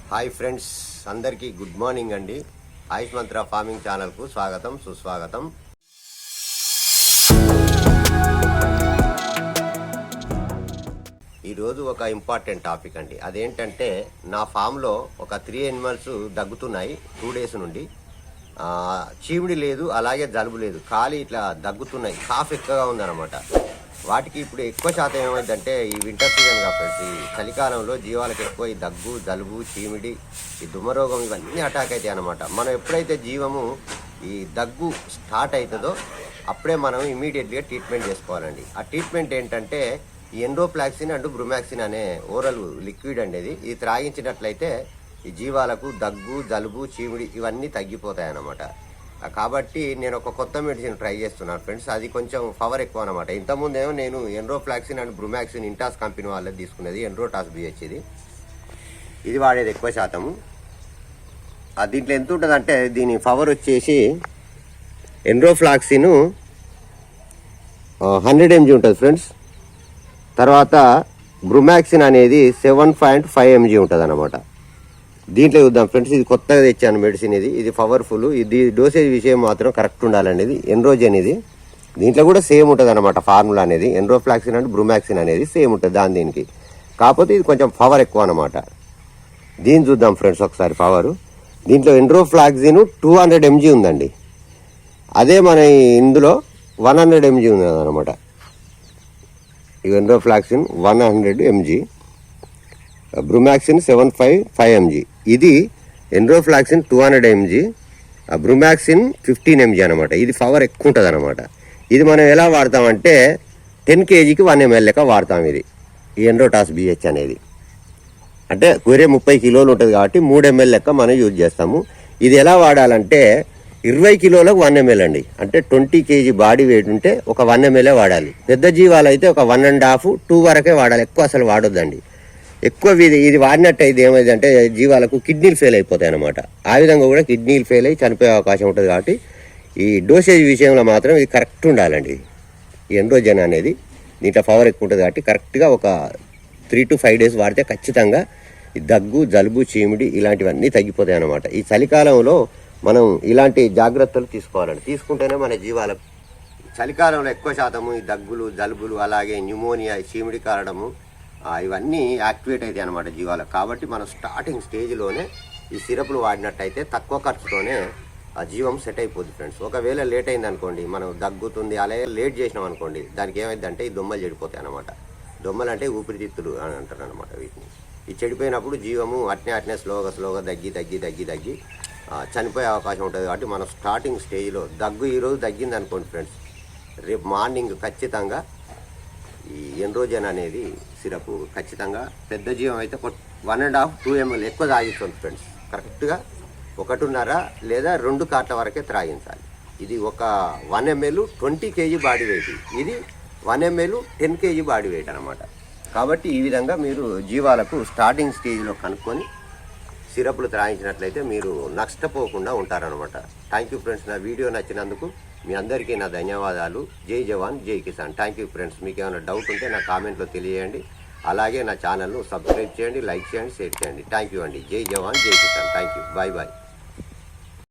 Hi friends, అందరికీ good morning అండి. ఆయుష్ మంత్ర farming ఛానల్కు స్వాగతం, సుస్వాగతం. ఈరోజు ఒక ఇంపార్టెంట్ టాపిక్ అండి. అదేంటంటే నా ఫామ్లో ఒక 3 animals దగ్గుతున్నాయి 2 days నుండి. చీమిడి లేదు, అలాగే జలుబు లేదు, ఖాళీ ఇట్లా దగ్గుతున్నాయి. కాఫ్ ఎక్కువగా ఉందన్నమాట. వాటికి ఇప్పుడు ఎక్కువ శాతం ఏమైందంటే ఈ వింటర్ సీజన్ కాబట్టి చలికాలంలో జీవాలకు ఎక్కువ ఈ దగ్గు, జలుబు, చీమిడి, ఈ దుమ్మరోగం ఇవన్నీ అటాక్ అవుతాయి అన్నమాట. మనం ఎప్పుడైతే జీవము ఈ దగ్గు స్టార్ట్ అవుతుందో అప్పుడే మనం ఇమీడియట్గా ట్రీట్మెంట్ చేసుకోవాలండి. ఆ ట్రీట్మెంట్ ఏంటంటే ఈ ఎండోఫ్లాక్సిన్ అండ్ బ్రుమాక్సిన్ అనే ఓరల్ లిక్విడ్ అండి. ఇది త్రాగించినట్లయితే ఈ జీవాలకు దగ్గు, జలుబు, చీమిడి ఇవన్నీ తగ్గిపోతాయి అన్నమాట. కాబట్టి నేను ఒక కొత్త మెడిసిన్ ట్రై చేస్తున్నాను ఫ్రెండ్స్. అది కొంచెం పవర్ ఎక్కువ అనమాట. ఇంతకుముందేమో నేను ఎండ్రోఫ్లాక్సిన్ అండ్ బ్రుమాక్సిన్ ఇంటాస్ కంపెనీ వాళ్ళది తీసుకునేది, ఎండ్రోటాస్ బిహెచ్. ఇది వాడేది ఎక్కువ శాతము. దీంట్లో ఎంత ఉంటుంది అంటే దీని పవర్ వచ్చేసి ఎండ్రోఫ్లాక్సిన్ 100 mg ఉంటుంది ఫ్రెండ్స్. తర్వాత బ్రుమాక్సిన్ అనేది 7.5 mg ఉంటుంది అన్నమాట. దీంట్లో చూద్దాం ఫ్రెండ్స్. ఇది కొత్తగా తెచ్చాను మెడిసిన్. ఇది పవర్ఫుల్. ఇది డోసేజ్ విషయం మాత్రం కరెక్ట్ ఉండాలండి. ఇది ఎండ్రోజెన్. దీంట్లో కూడా సేమ్ ఉంటుంది అనమాట ఫార్ములా అనేది. ఎండ్రోఫ్లాక్సిన్ అండ్ బ్రుమాక్సిన్ అనేది సేమ్ ఉంటుంది దీనికి. కాకపోతే ఇది కొంచెం పవర్ ఎక్కువ అనమాట. దీన్ని చూద్దాం ఫ్రెండ్స్ ఒకసారి పవరు. దీంట్లో ఎండ్రోఫ్లాక్సిన్ 200 mg ఉందండి. అదే మన ఇందులో 100 mg ఉంది అనమాట. ఈ ఎండ్రోఫ్లాక్సిన్ 100 mg, బ్రుమాక్సిన్ 7.5 mg. ఇది ఎండ్రోఫ్లాక్సిన్ 200 mg, బ్రుమాక్సిన్ 15 mg అనమాట. ఇది పవర్ ఎక్కువ ఉంటుంది అనమాట. ఇది మనం ఎలా వాడతామంటే 10 kgకి 1 ml లెక్క వాడతాం. ఇది ఈ ఎండ్రోటాస్ బిహెచ్ అనేది అంటే వేరే 30 కిలోలు ఉంటుంది కాబట్టి 3 ml లెక్క మనం యూజ్ చేస్తాము. ఇది ఎలా వాడాలంటే 20 కిలోలకు 1 ml అండి. అంటే 20 kg బాడీ వెయిట్ ఉంటే ఒక 1 ml వాడాలి. పెద్ద జీవాలు అయితే ఒక 1.5, 2 వరకే వాడాలి. ఎక్కువ అసలు వాడొద్దండి. ఎక్కువ ఇది వాడినట్టయితే ఏమైందంటే జీవాలకు కిడ్నీలు ఫెయిల్ అయిపోతాయి అన్నమాట. ఆ విధంగా కూడా కిడ్నీలు ఫెయిల్ అయ్యి చనిపోయే అవకాశం ఉంటుంది. కాబట్టి ఈ డోసేజ్ విషయంలో మాత్రం ఇది కరెక్ట్ ఉండాలండి. ఈ ఎండ్రోజెన్ అనేది దీంట్లో పవర్ ఎక్కువ ఉంటుంది కాబట్టి కరెక్ట్గా ఒక 3 to 5 days వాడితే ఖచ్చితంగా ఈ దగ్గు, జలుబు, చీమిడి ఇలాంటివన్నీ తగ్గిపోతాయి అన్నమాట. ఈ చలికాలంలో మనం ఇలాంటి జాగ్రత్తలు తీసుకోవాలండి. తీసుకుంటేనే మన జీవాలకు చలికాలంలో ఎక్కువ శాతము ఈ దగ్గులు, జలుబులు, అలాగే న్యూమోనియా, చీమిడి కారడము ఇవన్నీ యాక్టివేట్ అవుతాయి అనమాట జీవాలకు. కాబట్టి మనం స్టార్టింగ్ స్టేజ్లోనే ఈ సిరప్లు వాడినట్టయితే తక్కువ ఖర్చుతోనే ఆ జీవం సెట్ అయిపోద్ది ఫ్రెండ్స్. ఒకవేళ లేట్ అయింది అనుకోండి, మనం దగ్గుతుంది అలాగే లేట్ చేసినాం అనుకోండి, దానికి ఏమైందంటే ఈ దొమ్మలు చెడిపోతాయి అనమాట. దొమ్మలు అంటే ఊపిరితిత్తులు అని అంటారు అనమాట వీటిని. ఈ చెడిపోయినప్పుడు జీవము అట్నే స్లోగా దగ్గి చనిపోయే అవకాశం ఉంటుంది. కాబట్టి మనం స్టార్టింగ్ స్టేజ్లో దగ్గు ఈరోజు తగ్గింది అనుకోండి ఫ్రెండ్స్, రేపు మార్నింగ్ ఖచ్చితంగా ఈ ఎండ్రోజెన్ అనేది సిరప్ ఖచ్చితంగా పెద్ద జీవం అయితే 1.5, 2 ml ఎక్కువ తాగిస్తుంది ఫ్రెండ్స్. కరెక్ట్గా 1.5 లేదా 2 కార్ట్ల వరకే త్రాగించాలి. ఇది ఒక 1 ml 20 kg బాడీ వెయిట్, ఇది 1 ml 10 kg బాడీ వెయిట్ అనమాట. కాబట్టి ఈ విధంగా మీరు జీవాలకు స్టార్టింగ్ స్టేజ్లో కనుక్కొని సిరప్లు త్రాగించినట్లయితే మీరు నష్టపోకుండా ఉంటారనమాట. Thank you friends. నా వీడియో నచ్చినందుకు మీ అందరికీ నా ధన్యవాదాలు. జై జవాన్, జై కిసాన్. Thank you friends. మీకు ఏమైనా డౌట్ ఉంటే నా కామెంట్లో తెలియజేయండి. అలాగే నా ఛానల్ను సబ్స్క్రైబ్ చేయండి, లైక్ చేయండి, షేర్ చేయండి. థ్యాంక్ యూ అండి. జై జవాన్, జై కిసాన్. Thank you. Bye bye.